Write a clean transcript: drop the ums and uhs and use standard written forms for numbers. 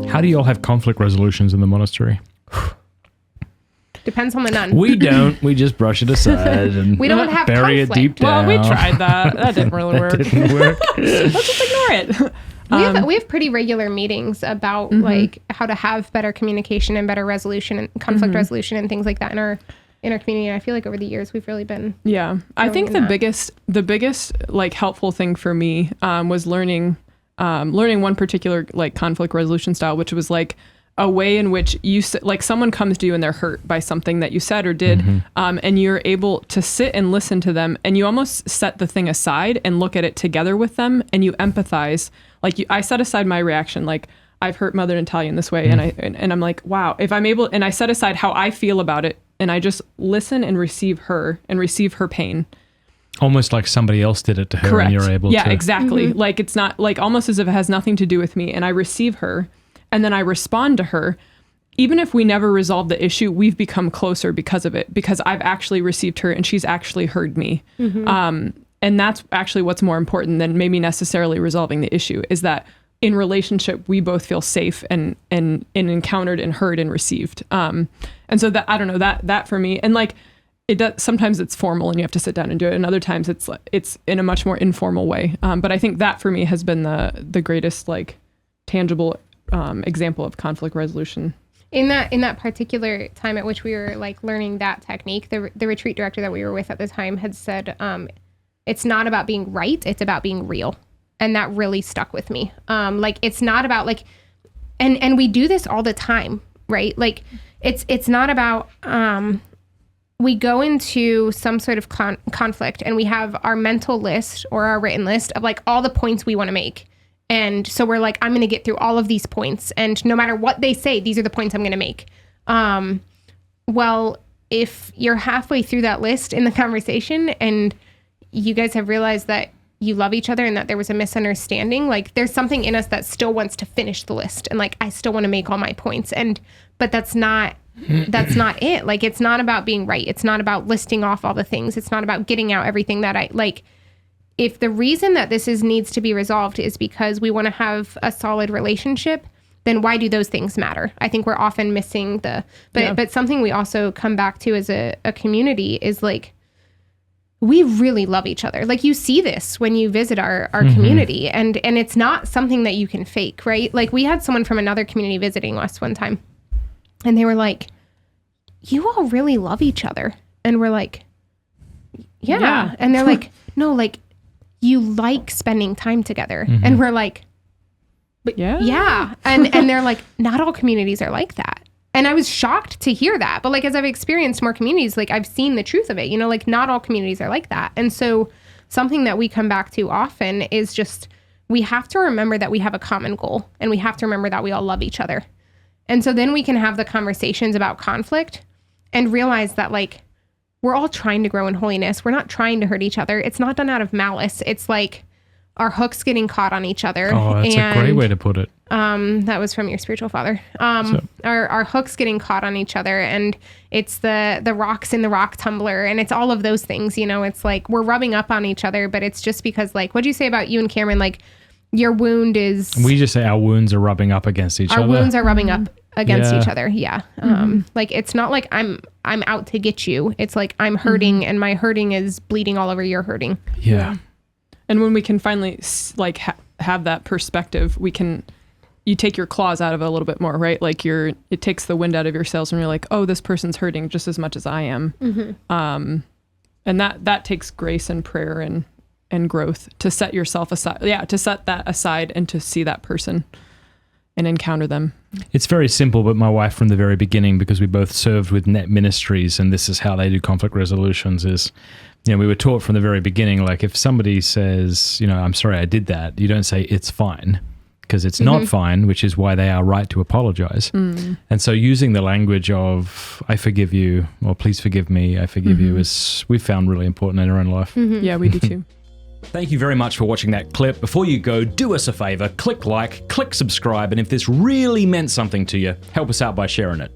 How do you all have conflict resolutions in the monastery? Depends on the nun. We don't. We just brush it aside and we don't have bury conflict. it deep down. Well, we tried that. That didn't really work. Didn't work. Let's just ignore it. We have pretty regular meetings about like how to have better communication and better resolution and conflict resolution and things like that in our community. And I feel like over the years we've really been I think the biggest like helpful thing for me was learning one particular like conflict resolution style, which was like a way in which like someone comes to you and they're hurt by something that you said or did, and you're able to sit and listen to them, and you almost set the thing aside and look at it together with them, and you empathize. Like I set aside my reaction, like I've hurt Mother Natalia in this way, and I'm like, wow, if I'm able, and I set aside how I feel about it, and I just listen and receive her pain. Almost like somebody else did it to her. Correct. And you're able to. Yeah, exactly. Like it's not like almost as if it has nothing to do with me, and I receive her and then I respond to her. Even if we never resolve the issue, we've become closer because of it, because I've actually received her and she's actually heard me. And that's actually what's more important than maybe necessarily resolving the issue, is that in relationship, we both feel safe and encountered and heard and received. And so that, I don't know, that for me, and like it does, sometimes it's formal and you have to sit down and do it. And other times it's in a much more informal way. But I think that for me has been the greatest like tangible example of conflict resolution. In that particular time at which we were like learning that technique, the retreat director that we were with at the time had said, it's not about being right, it's about being real. And that really stuck with me. Like it's not about like, and we do this all the time, right? Like it's not about, we go into some sort of conflict and we have our mental list or our written list of like all the points we want to make. And so we're like, I'm going to get through all of these points. And no matter what they say, these are the points I'm going to make. Well, if you're halfway through that list in the conversation and you guys have realized that you love each other and that there was a misunderstanding, like there's something in us that still wants to finish the list. And like, I still want to make all my points. But that's not it. Like, it's not about being right. It's not about listing off all the things. It's not about getting out everything that I like. If the reason that this needs to be resolved is because we want to have a solid relationship, then why do those things matter? I think we're often missing but something we also come back to as a community is like, we really love each other. Like you see this when you visit our community and it's not something that you can fake, right? Like we had someone from another community visiting us one time and they were like, you all really love each other. And we're like, yeah. And they're like, no, like you like spending time together. And we're like, but yeah. And they're like, not all communities are like that. And I was shocked to hear that. But like, as I've experienced more communities, like I've seen the truth of it, like not all communities are like that. And so something that we come back to often is just, we have to remember that we have a common goal and we have to remember that we all love each other. And so then we can have the conversations about conflict and realize that like, we're all trying to grow in holiness. We're not trying to hurt each other. It's not done out of malice. It's like our hooks getting caught on each other. Oh, that's a great way to put it. That was from your spiritual father. Our hooks getting caught on each other, and it's the rocks in the rock tumbler, and it's all of those things. It's like we're rubbing up on each other, but it's just because like, what'd you say about you and Cameron? Like your wound is. We just say our wounds are rubbing up against each other. Our wounds are rubbing up against each other. Yeah. Like it's not like I'm out to get you. It's like I'm hurting, and my hurting is bleeding all over your hurting. Yeah. And when we can finally like have that perspective, you take your claws out of it a little bit more, right? Like it takes the wind out of your sails, and you're like, oh, this person's hurting just as much as I am. And that takes grace and prayer and growth to set yourself aside. Yeah, to set that aside and to see that person and encounter them. It's very simple, but my wife from the very beginning, because we both served with net ministries, and this is how they do conflict resolutions, is, we were taught from the very beginning, like if somebody says, I'm sorry I did that, you don't say it's fine, because it's not fine, which is why they are right to apologize. And so using the language of I forgive you, or please forgive me, I forgive you, is we've found really important in our own life. Yeah, we do too. Thank you very much for watching that clip. Before you go, do us a favor, click like, click subscribe, and if this really meant something to you, help us out by sharing it.